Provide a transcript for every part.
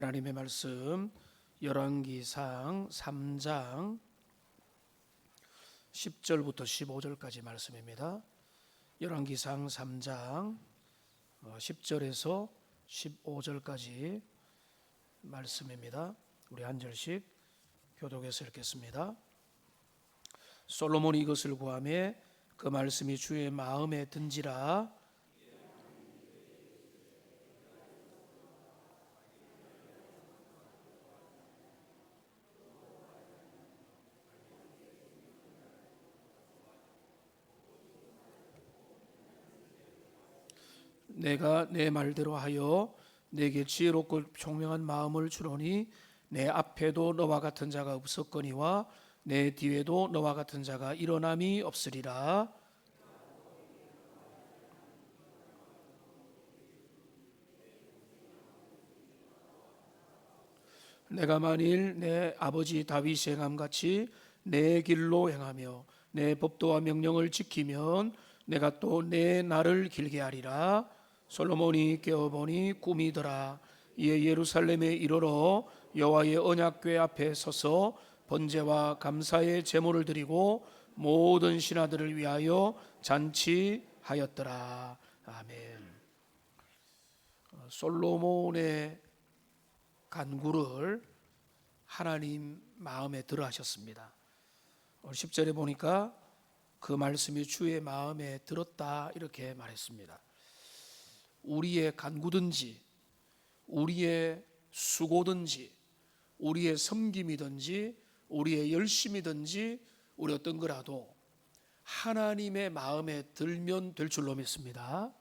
하나님의 말씀 열왕기상 3장 10절부터 15절까지 말씀입니다. 열왕기상 3장 10절에서 15절까지 말씀입니다. 우리 한 절씩 교독해서 읽겠습니다. 솔로몬이 이것을 구하매 그 말씀이 주의 마음에 든지라. 내가 내 말대로 하여 내게 지혜롭고 총명한 마음을 주노니 내 앞에도 너와 같은 자가 없었거니와 내 뒤에도 너와 같은 자가 일어남이 없으리라. 내가 만일 내 아버지 다윗이 행함같이 내 길로 행하며 내 법도와 명령을 지키면 내가 또 내 날을 길게 하리라. 솔로몬이 깨어보니 꿈이더라. 이에 예루살렘에 이르러 여호와의 언약궤 앞에 서서 번제와 감사의 제물을 드리고 모든 신하들을 위하여 잔치하였더라. 아멘. 솔로몬의 간구를 하나님 마음에 들어 하셨습니다. 10절에 보니까 그 말씀이 주의 마음에 들었다 이렇게 말했습니다. 우리의 간구든지 우리의 수고든지 우리의 섬김이든지 우리의 열심이든지 우리 어떤 거라도 하나님의 마음에 들면 될 줄로 믿습니다.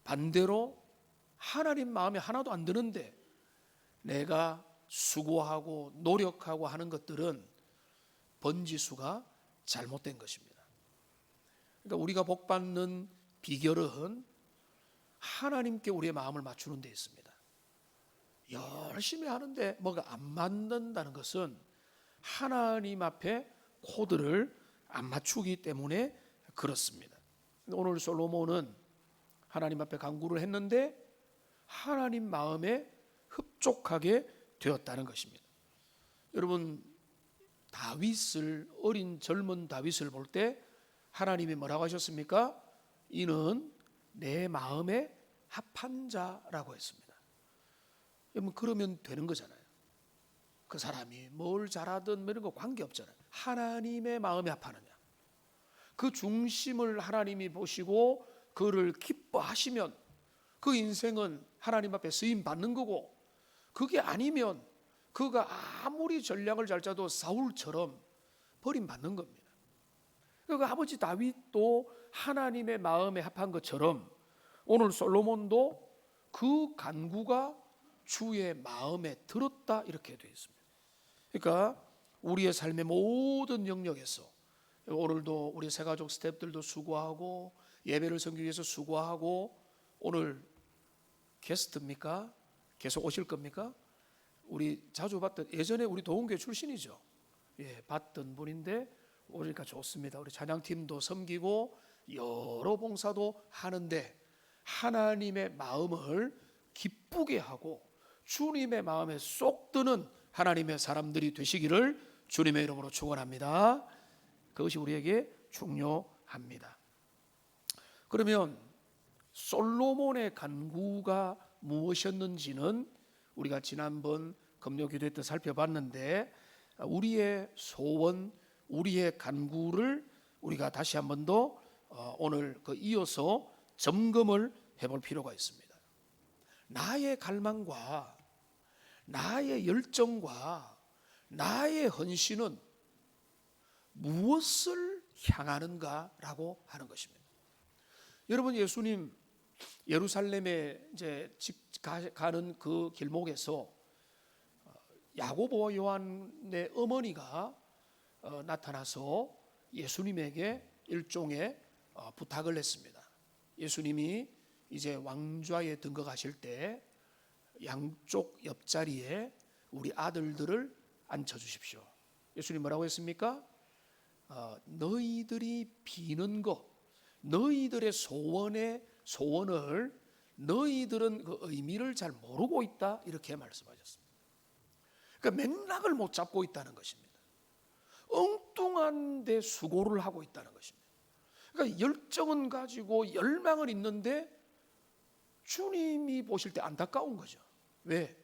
반대로 하나님 마음에 하나도 안 드는데 내가 수고하고 노력하고 하는 것들은 번지수가 잘못된 것입니다. 그러니까 우리가 복받는 비결은 하나님께 우리의 마음을 맞추는 데 있습니다. 열심히 하는데 뭐가 안 맞는다는 것은 하나님 앞에 코드를 안 맞추기 때문에 그렇습니다. 오늘 솔로몬은 하나님 앞에 간구를 했는데 하나님 마음에 흡족하게 되었다는 것입니다. 여러분, 다윗을, 어린 젊은 다윗을 볼 때 하나님이 뭐라고 하셨습니까? 이는 내 마음에 합한 자라고 했습니다. 여러분, 그러면 되는 거잖아요. 그 사람이 뭘 잘하든 이런 거 관계없잖아요. 하나님의 마음에 합하느냐, 그 중심을 하나님이 보시고 그를 기뻐하시면 그 인생은 하나님 앞에 쓰임 받는 거고, 그게 아니면 그가 아무리 전략을 잘 짜도 사울처럼 버림받는 겁니다. 그러니까 아버지 다윗도 하나님의 마음에 합한 것처럼 오늘 솔로몬도 그 간구가 주의 마음에 들었다 이렇게 되어 있습니다. 그러니까 우리의 삶의 모든 영역에서 오늘도 우리 새가족 스태프들도 수고하고 예배를 섬기기 위해서 수고하고, 오늘 게스트입니까? 계속 오실 겁니까? 우리 자주 봤던, 예전에 우리 도훈교회 출신이죠. 예, 봤던 분인데 오니까 좋습니다. 우리 찬양팀도 섬기고 여러 봉사도 하는데 하나님의 마음을 기쁘게 하고 주님의 마음에 쏙 드는 하나님의 사람들이 되시기를 주님의 이름으로 축원합니다. 그것이 우리에게 중요합니다. 그러면 솔로몬의 간구가 무엇이었는지는 우리가 지난번 금요 기도회 때 살펴봤는데, 우리의 소원, 우리의 간구를 우리가 다시 한 번 더 오늘 이어서 점검을 해볼 필요가 있습니다. 나의 갈망과 나의 열정과 나의 헌신은 무엇을 향하는가라고 하는 것입니다. 여러분, 예수님 예루살렘에 이제 가는 그 길목에서 야고보와 요한의 어머니가 나타나서 예수님에게 일종의 부탁을 했습니다. 예수님이 이제 왕좌에 등극하실 때 양쪽 옆자리에 우리 아들들을 앉혀주십시오. 예수님 뭐라고 했습니까? 너희들이 비는 것, 너희들의 소원을 너희들은 그 의미를 잘 모르고 있다, 이렇게 말씀하셨습니다. 그러니까 맥락을 못 잡고 있다는 것입니다. 엉뚱한 데 수고를 하고 있다는 것입니다. 그러니까 열정은 가지고 열망은 있는데 주님이 보실 때 안타까운 거죠. 왜?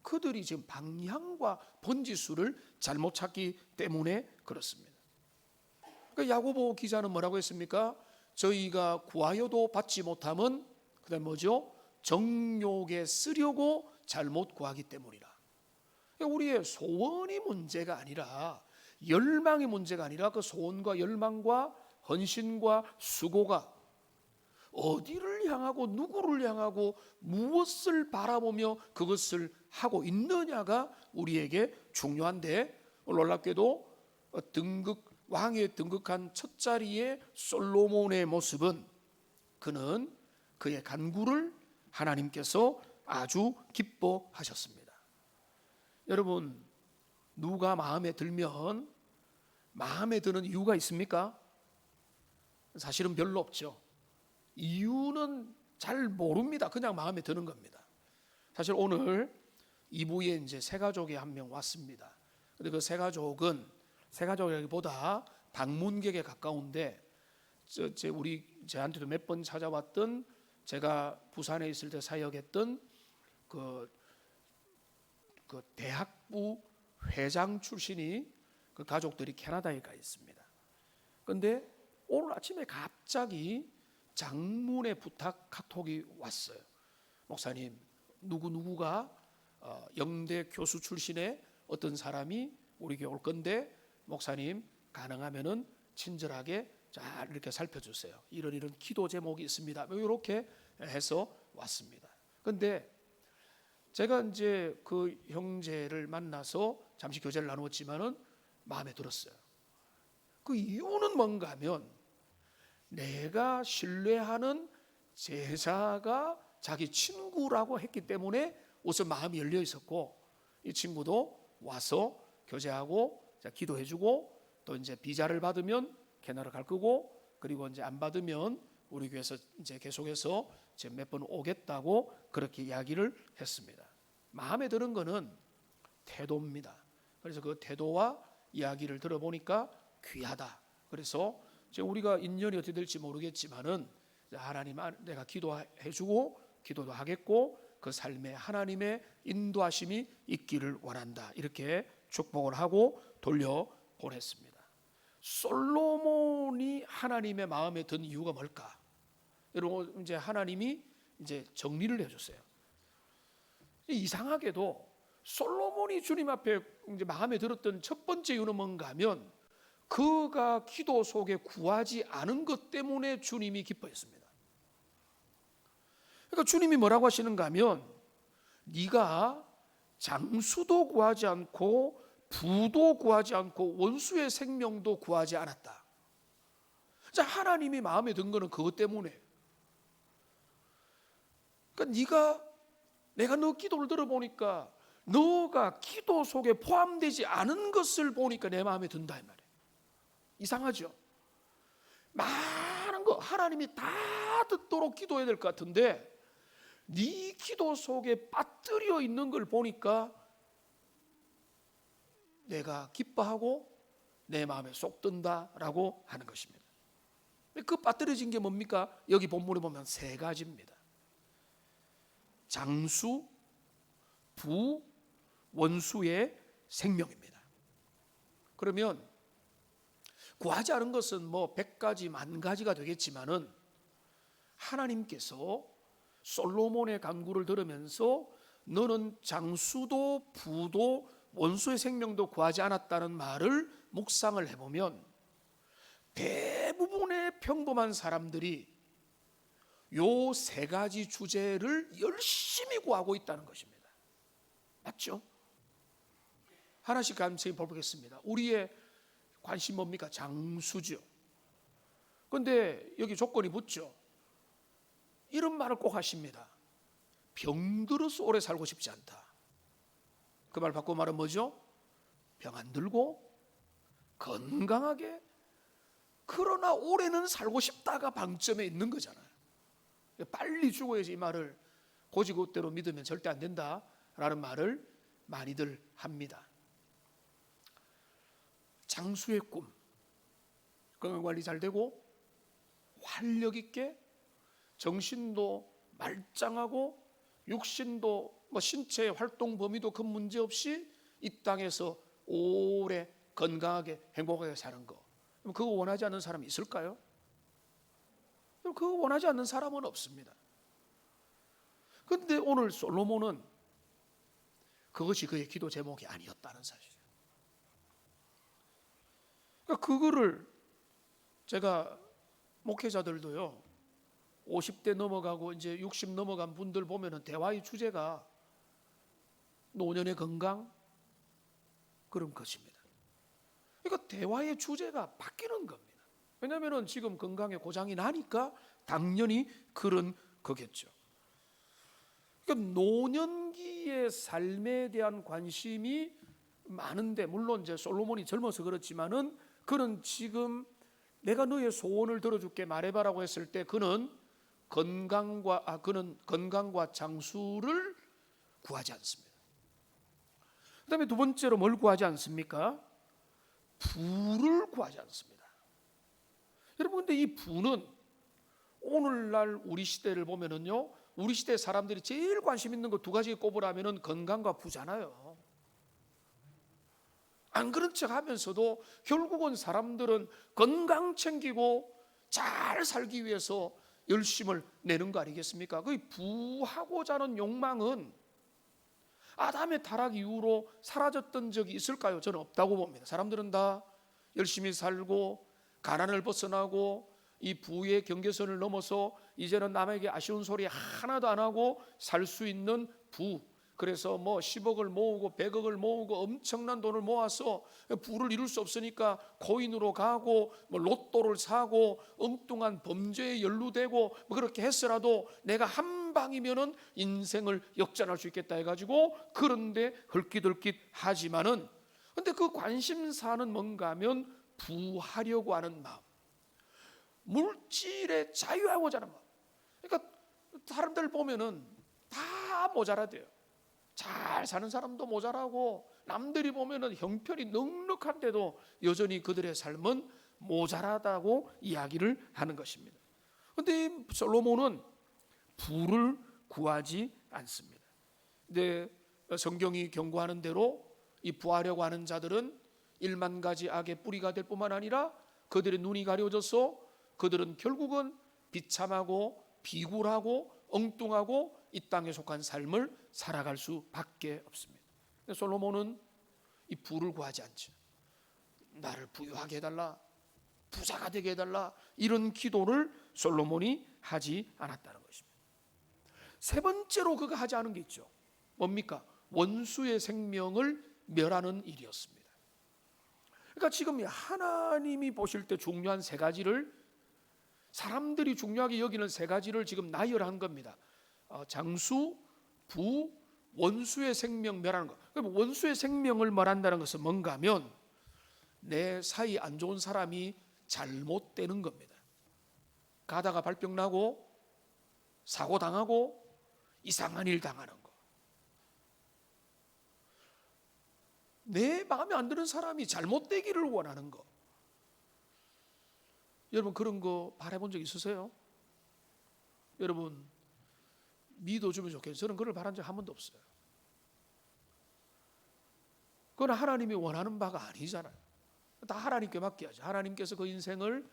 그들이 지금 방향과 번지수를 잘못 찾기 때문에 그렇습니다. 그러니까 야고보 기자는 뭐라고 했습니까? 저희가 구하여도 받지 못함은 그다음 뭐죠? 정욕에 쓰려고 잘못 구하기 때문이라. 그러니까 우리의 소원이 문제가 아니라, 열망이 문제가 아니라, 그 소원과 열망과 헌신과 수고가 어디를 향하고 누구를 향하고 무엇을 바라보며 그것을 하고 있느냐가 우리에게 중요한데, 놀랍게도 왕에 등극한 첫 자리의 솔로몬의 모습은, 그는 그의 간구를 하나님께서 아주 기뻐하셨습니다. 여러분, 누가 마음에 들면 마음에 드는 이유가 있습니까? 사실은 별로 없죠. 이유는 잘 모릅니다. 그냥 마음에 드는 겁니다. 사실 오늘 2부에 이제 새 가족이 한 명 왔습니다. 근데 그 새 가족은, 새 가족이라기보다 방문객에 가까운데, 저한테도 몇 번 찾아왔던, 제가 부산에 있을 때 사역했던 그 대학부 회장 출신이, 그 가족들이 캐나다에 가 있습니다. 그런데 오늘 아침에 갑자기 장문의 부탁 카톡이 왔어요. 목사님, 누구누구가 영대 교수 출신의 어떤 사람이 우리 교회 올 건데, 목사님 가능하면은 친절하게 잘 이렇게 살펴주세요. 이런 기도 제목이 있습니다. 이렇게 해서 왔습니다. 그런데 제가 이제 그 형제를 만나서 잠시 교제를 나누었지만은 마음에 들었어요. 그 이유는 뭔가 하면, 내가 신뢰하는 제자가 자기 친구라고 했기 때문에 우선 마음이 열려 있었고, 이 친구도 와서 교제하고 기도해주고, 또 이제 비자를 받으면 캐나다 갈 거고, 그리고 이제 안 받으면 우리 교회에서 이제 계속해서 몇 번 오겠다고 그렇게 이야기를 했습니다. 마음에 드는 거는 태도입니다. 그래서 그 태도와 이야기를 들어보니까 귀하다. 그래서 우리가 인연이 어떻게 될지 모르겠지만은, 하나님, 내가 기도해주고 기도도 하겠고, 그 삶에 하나님의 인도하심이 있기를 원한다, 이렇게 축복을 하고 돌려보냈습니다. 솔로몬이 하나님의 마음에 든 이유가 뭘까? 여러분, 이제 하나님이 이제 정리를 해줬어요. 이상하게도 솔로몬이 주님 앞에 이제 마음에 들었던 첫 번째 이유는 뭔가 하면, 그가 기도 속에 구하지 않은 것 때문에 주님이 기뻐했습니다. 그러니까 주님이 뭐라고 하시는가 하면, 네가 장수도 구하지 않고 부도 구하지 않고 원수의 생명도 구하지 않았다. 자, 하나님이 마음에 든 거는 그것 때문에. 그러니까 내가 너 기도를 들어보니까 너가 기도 속에 포함되지 않은 것을 보니까 내 마음에 든다, 이 말이에요. 이상하죠? 많은 거 하나님이 다 듣도록 기도해야 될 것 같은데, 네 기도 속에 빠뜨려 있는 걸 보니까 내가 기뻐하고 내 마음에 쏙 든다라고 하는 것입니다. 그 빠뜨려진 게 뭡니까? 여기 본문에 보면 세 가지입니다. 장수, 부, 원수의 생명입니다. 그러면 구하지 않은 것은 뭐 100가지, 10,000가지가 되겠지만은, 하나님께서 솔로몬의 간구를 들으면서 너는 장수도 부도 원수의 생명도 구하지 않았다는 말을 묵상을 해보면, 대부분의 평범한 사람들이 요 세 가지 주제를 열심히 구하고 있다는 것입니다. 맞죠? 하나씩 간단히 볼겠습니다. 우리의 관심 뭡니까? 장수죠. 그런데 여기 조건이 붙죠. 이런 말을 꼭 하십니다. 병들어서 오래 살고 싶지 않다. 그 말 바꿔 말은 뭐죠? 병 안 들고 건강하게, 그러나 오래는 살고 싶다가 방점에 있는 거잖아요. 빨리 죽어야지 이 말을 고지고대로 믿으면 절대 안 된다라는 말을 많이들 합니다. 장수의 꿈, 건강관리 잘 되고 활력 있게 정신도 말짱하고 육신도 신체의 활동 범위도 큰 문제 없이 이 땅에서 오래 건강하게 행복하게 사는 거, 그거 원하지 않는 사람이 있을까요? 그거 원하지 않는 사람은 없습니다. 그런데 오늘 솔로몬은 그것이 그의 기도 제목이 아니었다는 사실이에요. 그러니까 그거를 제가 목회자들도요, 50대 넘어가고 이제 60 넘어간 분들 보면은 대화의 주제가 노년의 건강 그런 것입니다. 그러니까 대화의 주제가 바뀌는 겁니다. 왜냐하면 지금 건강에 고장이 나니까 당연히 그런 거겠죠. 그러니까 노년기의 삶에 대한 관심이 많은데, 물론 이제 솔로몬이 젊어서 그렇지만은 그는 지금 내가 너의 소원을 들어줄게 말해봐라고 했을 때 그는 건강과 장수를 구하지 않습니다. 그 다음에 두 번째로 뭘 구하지 않습니까? 부를 구하지 않습니다. 여러분, 근데 이 부는 오늘날 우리 시대를 보면은요, 우리 시대 사람들이 제일 관심 있는 거 두 가지 꼽으라면은 건강과 부잖아요. 안 그런 척 하면서도 결국은 사람들은 건강 챙기고 잘 살기 위해서 열심을 내는 거 아니겠습니까? 그 부하고자 하는 욕망은 아담의 타락 이후로 사라졌던 적이 있을까요? 저는 없다고 봅니다. 사람들은 다 열심히 살고 가난을 벗어나고 이 부의 경계선을 넘어서 이제는 남에게 아쉬운 소리 하나도 안 하고 살 수 있는 부, 그래서 10억을 모으고 100억을 모으고 엄청난 돈을 모아서 부를 이룰 수 없으니까 코인으로 가고 로또를 사고 엉뚱한 범죄에 연루되고 그렇게 했으라도 내가 한 방이면은 인생을 역전할 수 있겠다 해가지고 그런데 헐깃헐깃 하지만은, 근데 그 관심사는 뭔가 하면 부하려고 하는 마음, 물질에 자유하고자 하는 마음. 그러니까 사람들 보면은 다 모자라대요. 잘 사는 사람도 모자라고 남들이 보면은 형편이 넉넉한데도 여전히 그들의 삶은 모자라다고 이야기를 하는 것입니다. 그런데 솔로몬은 부를 구하지 않습니다. 근데 성경이 경고하는 대로 이 부하려고 하는 자들은 1만 가지 악의 뿌리가 될 뿐만 아니라 그들의 눈이 가려져서 그들은 결국은 비참하고 비굴하고 엉뚱하고 이 땅에 속한 삶을 살아갈 수밖에 없습니다. 솔로몬은 이 부를 구하지 않죠. 나를 부유하게 해달라, 부자가 되게 해달라, 이런 기도를 솔로몬이 하지 않았다는 것입니다. 세 번째로 그가 하지 않은 게 있죠. 뭡니까? 원수의 생명을 멸하는 일이었습니다. 그러니까 지금 하나님이 보실 때 중요한 세 가지를, 사람들이 중요하게 여기는 세 가지를 지금 나열한 겁니다. 장수, 부, 원수의 생명 멸하는 것. 그럼 원수의 생명을 멸한다는 것은 뭔가 하면 내 사이 안 좋은 사람이 잘못되는 겁니다. 가다가 발병 나고 사고 당하고 이상한 일 당하는 거. 내 마음에 안 드는 사람이 잘못되기를 원하는 거. 여러분, 그런 거 바라본 적 있으세요? 여러분, 믿어주면 좋겠어요. 저는 그걸 바란 적 한 번도 없어요. 그건 하나님이 원하는 바가 아니잖아요. 다 하나님께 맡겨야죠. 하나님께서 그 인생을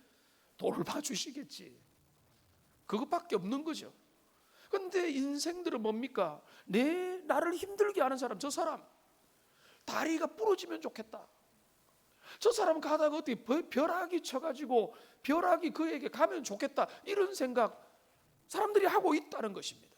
돌봐주시겠지. 그것밖에 없는 거죠. 그런데 인생들은 뭡니까? 나를 힘들게 하는 사람, 저 사람 다리가 부러지면 좋겠다. 저 사람 가다가 어떻게 벼락이 쳐가지고 벼락이 그에게 가면 좋겠다, 이런 생각 사람들이 하고 있다는 것입니다.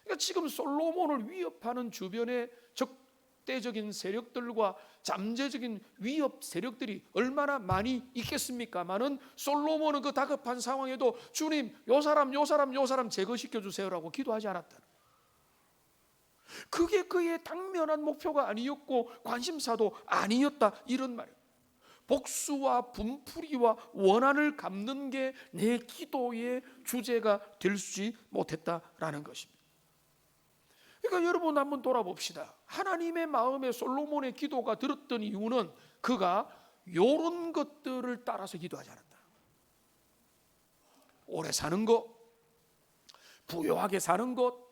그러니까 지금 솔로몬을 위협하는 주변의 적대적인 세력들과 잠재적인 위협 세력들이 얼마나 많이 있겠습니까마는 솔로몬은 그 다급한 상황에도 주님, 요 사람 제거시켜 주세요라고 기도하지 않았다는, 그게 그의 당면한 목표가 아니었고 관심사도 아니었다, 이런 말이에요. 복수와 분풀이와 원한을 갚는 게 내 기도의 주제가 될 수 못했다라는 것입니다. 그러니까 여러분 한번 돌아봅시다. 하나님의 마음에 솔로몬의 기도가 들었던 이유는 그가 이런 것들을 따라서 기도하지 않았다. 오래 사는 것, 부유하게 사는 것,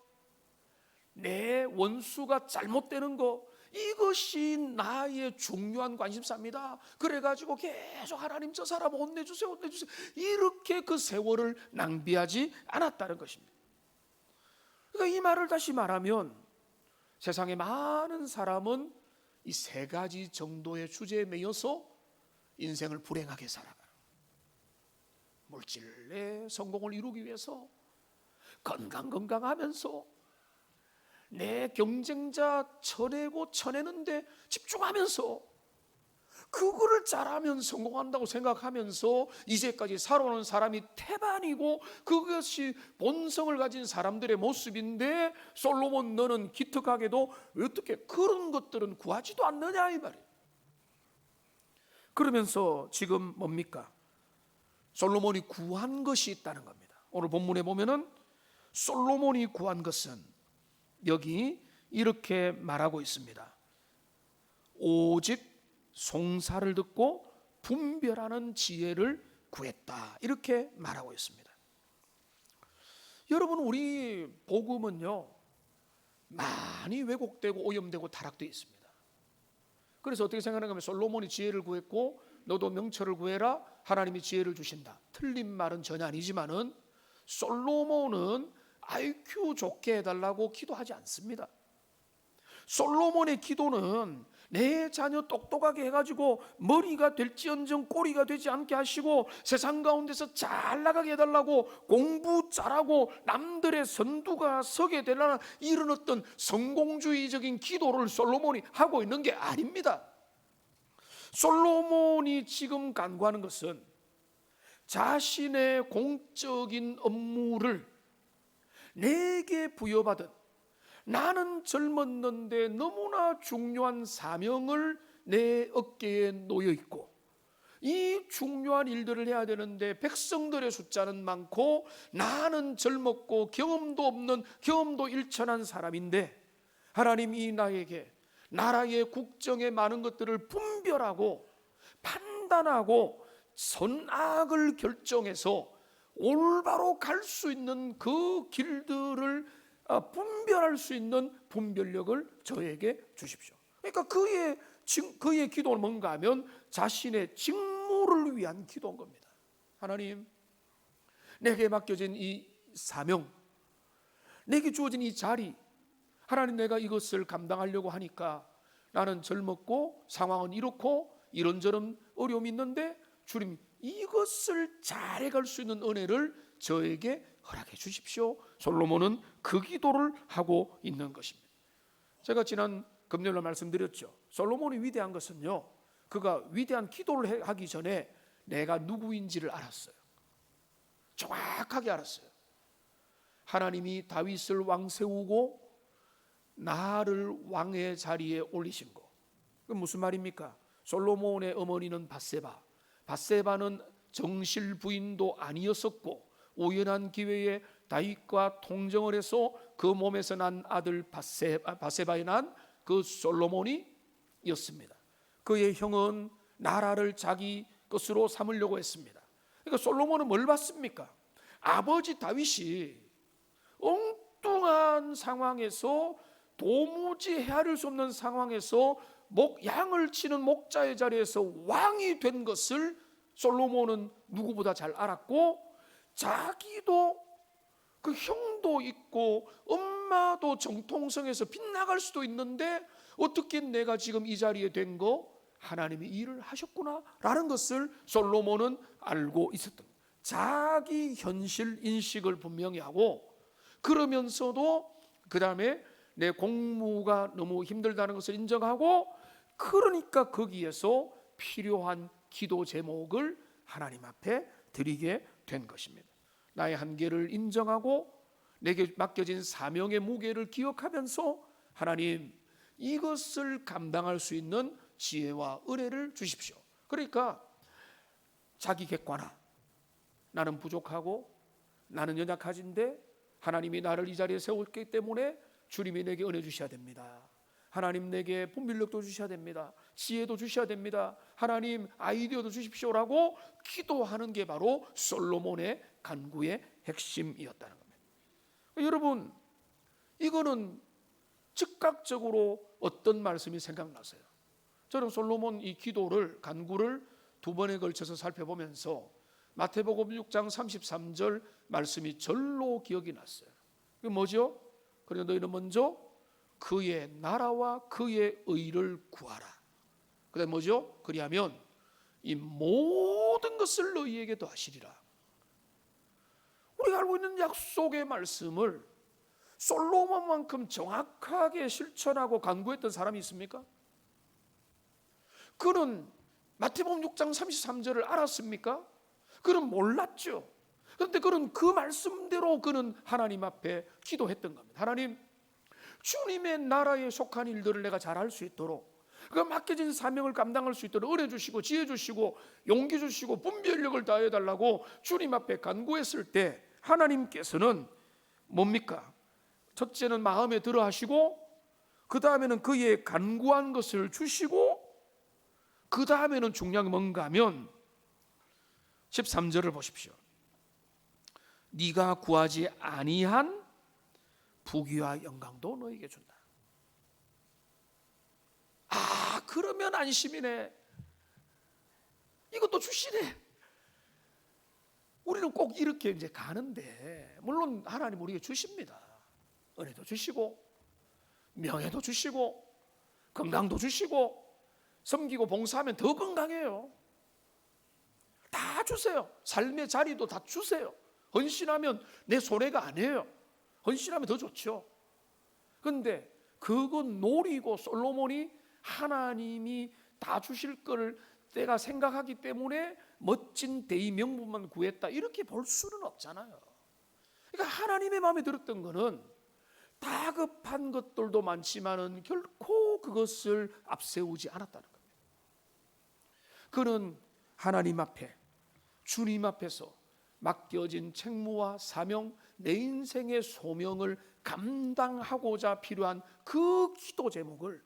내 원수가 잘못되는 것, 이것이 나의 중요한 관심사입니다. 그래가지고 계속 하나님 저 사람 혼내주세요, 혼내주세요, 이렇게 그 세월을 낭비하지 않았다는 것입니다. 그러니까 이 말을 다시 말하면 세상에 많은 사람은 이 세 가지 정도의 주제에 매여서 인생을 불행하게 살아가요. 물질의 성공을 이루기 위해서 건강하면서 내 경쟁자 쳐내고 쳐내는데 집중하면서 그거를 잘하면 성공한다고 생각하면서 이제까지 살아오는 사람이 태반이고 그것이 본성을 가진 사람들의 모습인데, 솔로몬 너는 기특하게도 왜 어떻게 그런 것들은 구하지도 않느냐 이 말이에요. 그러면서 지금 뭡니까? 솔로몬이 구한 것이 있다는 겁니다. 오늘 본문에 보면은 솔로몬이 구한 것은 여기 이렇게 말하고 있습니다. 오직 송사를 듣고 분별하는 지혜를 구했다, 이렇게 말하고 있습니다. 여러분, 우리 복음은요 많이 왜곡되고 오염되고 타락되어 있습니다. 그래서 어떻게 생각하냐면 솔로몬이 지혜를 구했고 너도 명철을 구해라, 하나님이 지혜를 주신다. 틀린 말은 전혀 아니지만은 솔로몬은 IQ 좋게 해달라고 기도하지 않습니다. 솔로몬의 기도는 내 자녀 똑똑하게 해가지고 머리가 될지언정 꼬리가 되지 않게 하시고 세상 가운데서 잘 나가게 해달라고, 공부 잘하고 남들의 선두가 서게 되라는 이런 어떤 성공주의적인 기도를 솔로몬이 하고 있는 게 아닙니다. 솔로몬이 지금 간구하는 것은 자신의 공적인 업무를 내게 부여받은, 나는 젊었는데 너무나 중요한 사명을 내 어깨에 놓여 있고 이 중요한 일들을 해야 되는데 백성들의 숫자는 많고 나는 젊었고 경험도 일천한 사람인데 하나님이 나에게 나라의 국정의 많은 것들을 분별하고 판단하고 선악을 결정해서 올바로 갈 수 있는 그 길들을 분별할 수 있는 분별력을 저에게 주십시오. 그러니까 그의 기도는 뭔가 하면 자신의 직무를 위한 기도인 겁니다. 하나님, 내게 맡겨진 이 사명, 내게 주어진 이 자리, 하나님 내가 이것을 감당하려고 하니까 나는 젊었고 상황은 이렇고 이런저런 어려움이 있는데 주님 이것을 잘해갈 수 있는 은혜를 저에게 허락해 주십시오. 솔로몬은 그 기도를 하고 있는 것입니다. 제가 지난 금요일에 말씀드렸죠. 솔로몬이 위대한 것은요, 그가 위대한 기도를 하기 전에 내가 누구인지를 알았어요. 정확하게 알았어요. 하나님이 다윗을 왕 세우고 나를 왕의 자리에 올리신 거, 그건 무슨 말입니까? 솔로몬의 어머니는 밧세바는 정실 부인도 아니었었고 우연한 기회에 다윗과 통정을 해서 그 몸에서 난 아들 밧세바에 난 그 솔로몬이었습니다. 그의 형은 나라를 자기 것으로 삼으려고 했습니다. 그러니까 솔로몬은 뭘 봤습니까? 아버지 다윗이 엉뚱한 상황에서 도무지 헤아릴 수 없는 상황에서 양을 치는 목자의 자리에서 왕이 된 것을 솔로몬은 누구보다 잘 알았고, 자기도 그 형도 있고 엄마도 정통성에서 빗나갈 수도 있는데 어떻게 내가 지금 이 자리에 된 거 하나님이 일을 하셨구나 라는 것을 솔로몬은 알고 있었던 거예요. 자기 현실 인식을 분명히 하고, 그러면서도 그 다음에 내 공무가 너무 힘들다는 것을 인정하고, 그러니까 거기에서 필요한 기도 제목을 하나님 앞에 드리게 된 것입니다. 나의 한계를 인정하고 내게 맡겨진 사명의 무게를 기억하면서 하나님 이것을 감당할 수 있는 지혜와 은혜를 주십시오. 그러니까 자기 객관화, 나는 부족하고 나는 연약하진데 하나님이 나를 이 자리에 세웠기 때문에 주님이 내게 은혜 주셔야 됩니다. 하나님 내게 분별력도 주셔야 됩니다. 지혜도 주셔야 됩니다. 하나님 아이디어도 주십시오라고 기도하는 게 바로 솔로몬의 간구의 핵심이었다는 겁니다. 여러분, 이거는 즉각적으로 어떤 말씀이 생각나세요? 저는 솔로몬 이 기도를, 간구를 두 번에 걸쳐서 살펴보면서 마태복음 6장 33절 말씀이 절로 기억이 났어요. 이게 뭐죠? 그러니까 너희는 먼저 그의 나라와 그의 의를 구하라. 그 다음에 뭐죠? 그리하면 이 모든 것을 너희에게 더하시리라. 우리가 알고 있는 약속의 말씀을 솔로몬만큼 정확하게 실천하고 간구했던 사람이 있습니까? 그는 마태복음 6장 33절을 알았습니까? 그는 몰랐죠. 그런데 그는 그 말씀대로 그는 하나님 앞에 기도했던 겁니다. 하나님, 주님의 나라에 속한 일들을 내가 잘할 수 있도록, 그 맡겨진 사명을 감당할 수 있도록 은혜 주시고 지혜 주시고 용기 주시고 분별력을 다해 달라고 주님 앞에 간구했을 때 하나님께서는 뭡니까? 첫째는 마음에 들어 하시고, 그 다음에는 그의 간구한 것을 주시고, 그 다음에는 중요한 게 뭔가 하면 13절을 보십시오. 네가 구하지 아니한 부귀와 영광도 너에게 준다. 아, 그러면 안심이네. 이것도 주시네. 우리는 꼭 이렇게 이제 가는데, 물론 하나님 우리에게 주십니다. 은혜도 주시고 명예도 주시고 건강도 주시고, 섬기고 봉사하면 더 건강해요. 다 주세요. 삶의 자리도 다 주세요. 헌신하면 내 손해가 아니에요. 헌신하면 더 좋죠. 그런데 그건 노리고 솔로몬이 하나님이 다 주실 거를 내가 생각하기 때문에 멋진 대의 명분만 구했다, 이렇게 볼 수는 없잖아요. 그러니까 하나님의 마음에 들었던 거는 다급한 것들도 많지만은 결코 그것을 앞세우지 않았다는 겁니다. 그는 하나님 앞에, 주님 앞에서 맡겨진 책무와 사명, 내 인생의 소명을 감당하고자 필요한 그 기도 제목을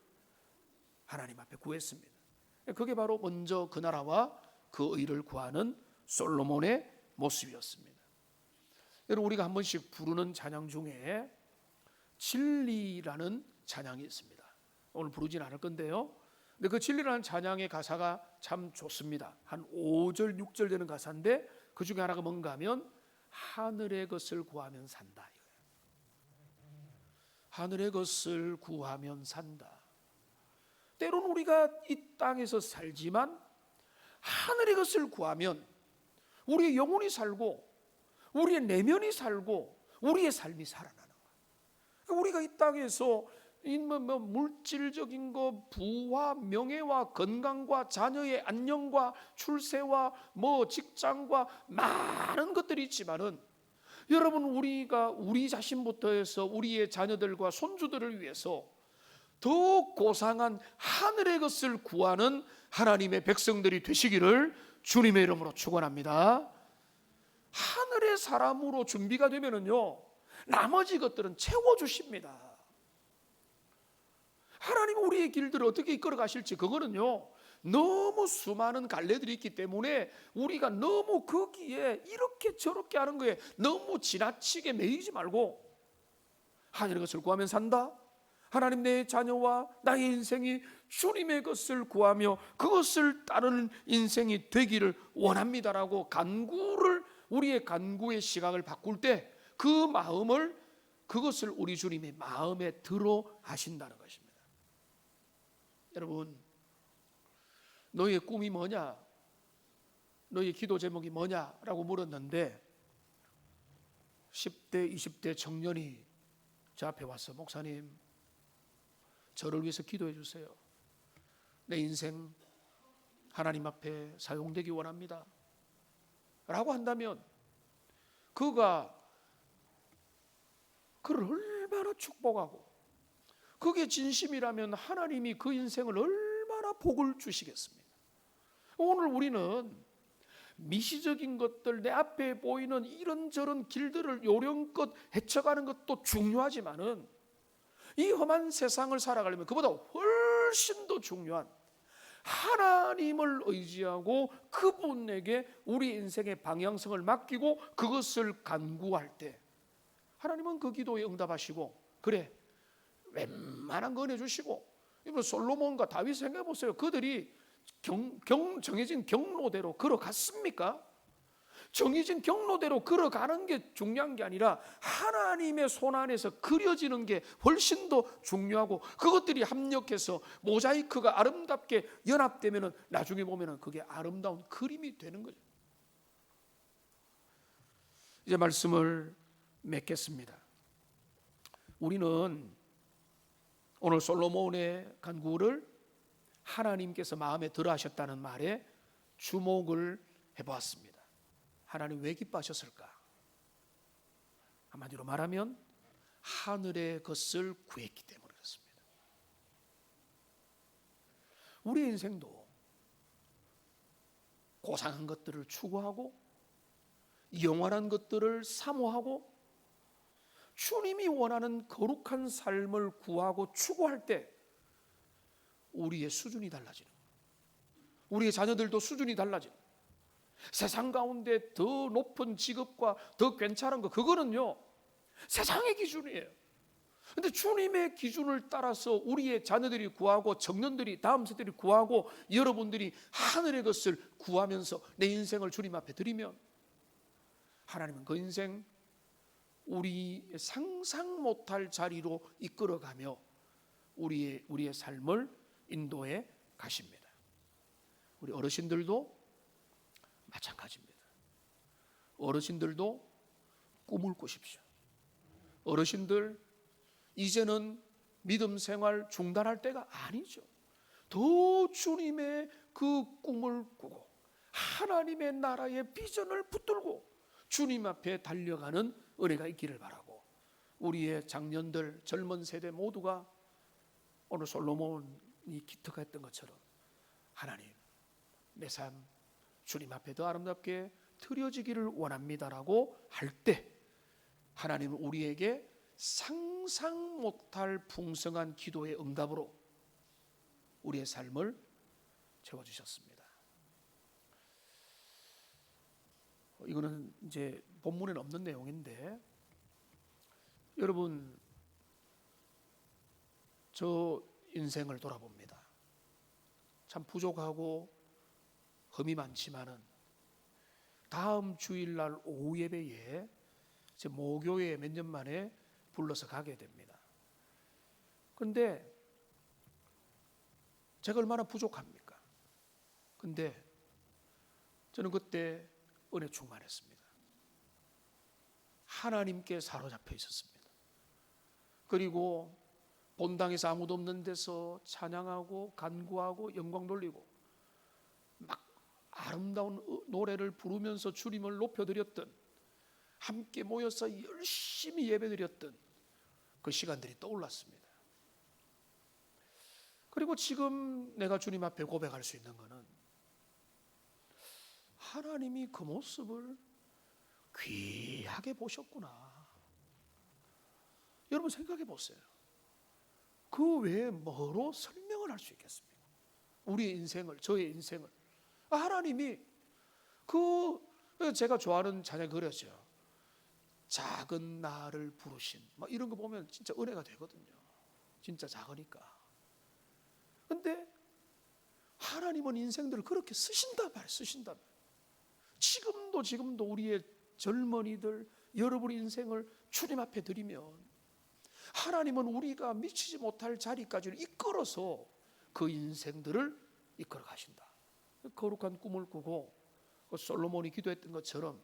하나님 앞에 구했습니다. 그게 바로 먼저 그 나라와 그 의를 구하는 솔로몬의 모습이었습니다. 여러분, 우리가 한 번씩 부르는 찬양 중에 진리라는 찬양이 있습니다. 오늘 부르진 않을 건데요. 근데 그 진리라는 찬양의 가사가 참 좋습니다. 한 5절, 6절 되는 가사인데 그 중에 하나가 뭔가 하면 하늘의 것을 구하면 산다. 하늘의 것을 구하면 산다. 때로는 우리가 이 땅에서 살지만 하늘의 것을 구하면 우리의 영혼이 살고 우리의 내면이 살고 우리의 삶이 살아나는 거예요. 우리가 이 땅에서 물질적인 거, 부와 명예와 건강과 자녀의 안녕과 출세와 직장과 많은 것들이 있지만은, 여러분, 우리가 우리 자신부터 해서 우리의 자녀들과 손주들을 위해서 더 고상한 하늘의 것을 구하는 하나님의 백성들이 되시기를 주님의 이름으로 축원합니다. 하늘의 사람으로 준비가 되면은요, 나머지 것들은 채워주십니다. 하나님 우리의 길들을 어떻게 이끌어 가실지, 그거는요, 너무 수많은 갈래들이 있기 때문에 우리가 너무 거기에 이렇게 저렇게 하는 거에 너무 지나치게 매이지 말고, 하늘의 것을 구하면 산다. 하나님, 내 자녀와 나의 인생이 주님의 것을 구하며 그것을 따르는 인생이 되기를 원합니다라고 간구를, 우리의 간구의 시각을 바꿀 때 그 마음을, 그것을 우리 주님이 마음에 들어 하신다는 것입니다. 여러분, 너희의 꿈이 뭐냐? 너희의 기도 제목이 뭐냐라고 물었는데 10대, 20대 청년이 저 앞에 와서, 목사님, 저를 위해서 기도해 주세요. 내 인생 하나님 앞에 사용되기 원합니다 라고 한다면, 그가 그를 얼마나 축복하고, 그게 진심이라면 하나님이 그 인생을 얼마나 복을 주시겠습니까? 오늘 우리는 미시적인 것들, 내 앞에 보이는 이런저런 길들을 요령껏 헤쳐가는 것도 중요하지만은 이 험한 세상을 살아가려면 그보다 훨씬 더 중요한 하나님을 의지하고 그분에게 우리 인생의 방향성을 맡기고 그것을 간구할 때 하나님은 그 기도에 응답하시고, 그래, 웬만한 거 은혜 주시고. 이번 솔로몬과 다윗 생각해 보세요. 그들이 정해진 경로대로 걸어갔습니까? 정해진 경로대로 걸어가는 게 중요한 게 아니라 하나님의 손 안에서 그려지는 게 훨씬 더 중요하고, 그것들이 합력해서 모자이크가 아름답게 연합되면 나중에 보면 그게 아름다운 그림이 되는 거죠. 이제 말씀을 맺겠습니다. 우리는 오늘 솔로몬의 간구를 하나님께서 마음에 들어 하셨다는 말에 주목을 해보았습니다. 하나님 왜 기뻐하셨을까? 한마디로 말하면 하늘의 것을 구했기 때문에 그렇습니다. 우리 인생도 고상한 것들을 추구하고 영원한 것들을 사모하고 주님이 원하는 거룩한 삶을 구하고 추구할 때 우리의 수준이 달라지는, 우리의 자녀들도 수준이 달라지는, 세상 가운데 더 높은 직업과 더 괜찮은 거, 그거는요 세상의 기준이에요. 근데 주님의 기준을 따라서 우리의 자녀들이 구하고 청년들이, 다음 세대들이 구하고 여러분들이 하늘의 것을 구하면서 내 인생을 주님 앞에 드리면 하나님은 그 인생 우리 상상 못할 자리로 이끌어가며 우리의 삶을 인도해 가십니다. 우리 어르신들도 마찬가지입니다. 어르신들도 꿈을 꾸십시오. 어르신들 이제는 믿음 생활 중단할 때가 아니죠. 더 주님의 그 꿈을 꾸고 하나님의 나라의 비전을 붙들고 주님 앞에 달려가는 은혜가 있기를 바라고, 우리의 장년들, 젊은 세대 모두가 오늘 솔로몬이 기특했던 것처럼 하나님, 내 삶 주님 앞에 더 아름답게 드려지기를 원합니다라고 할 때 하나님은 우리에게 상상 못할 풍성한 기도의 응답으로 우리의 삶을 채워주셨습니다. 이거는 이제 본문에는 없는 내용인데, 여러분 저 인생을 돌아봅니다. 참 부족하고 흠이 많지만은 다음 주일날 오후 예배에 제 모교회 몇 년 만에 불러서 가게 됩니다. 근데 제가 얼마나 부족합니까? 근데 저는 그때 은혜 충만했습니다. 하나님께 사로잡혀 있었습니다. 그리고 본당에서 아무도 없는 데서 찬양하고 간구하고 영광 돌리고 막 아름다운 노래를 부르면서 주님을 높여드렸던, 함께 모여서 열심히 예배드렸던 그 시간들이 떠올랐습니다. 그리고 지금 내가 주님 앞에 고백할 수 있는 것은 하나님이 그 모습을 귀하게 보셨구나. 여러분 생각해 보세요. 그 외에 뭐로 설명을 할 수 있겠습니까? 우리의 인생을, 저의 인생을 하나님이 제가 좋아하는 찬양 그랬죠. 작은 나를 부르신, 막 이런 거 보면 진짜 은혜가 되거든요. 진짜 작으니까. 근데 하나님은 인생들을 그렇게 쓰신단 말이에요. 쓰신단 말이에요. 지금도 우리의 젊은이들, 여러분의 인생을 주님 앞에 드리면 하나님은 우리가 미치지 못할 자리까지 이끌어서 그 인생들을 이끌어 가신다. 거룩한 꿈을 꾸고 솔로몬이 기도했던 것처럼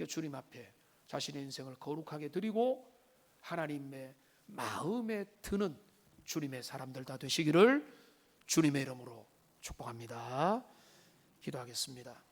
주님 앞에 자신의 인생을 거룩하게 드리고 하나님의 마음에 드는 주님의 사람들 다 되시기를 주님의 이름으로 축복합니다. 기도하겠습니다.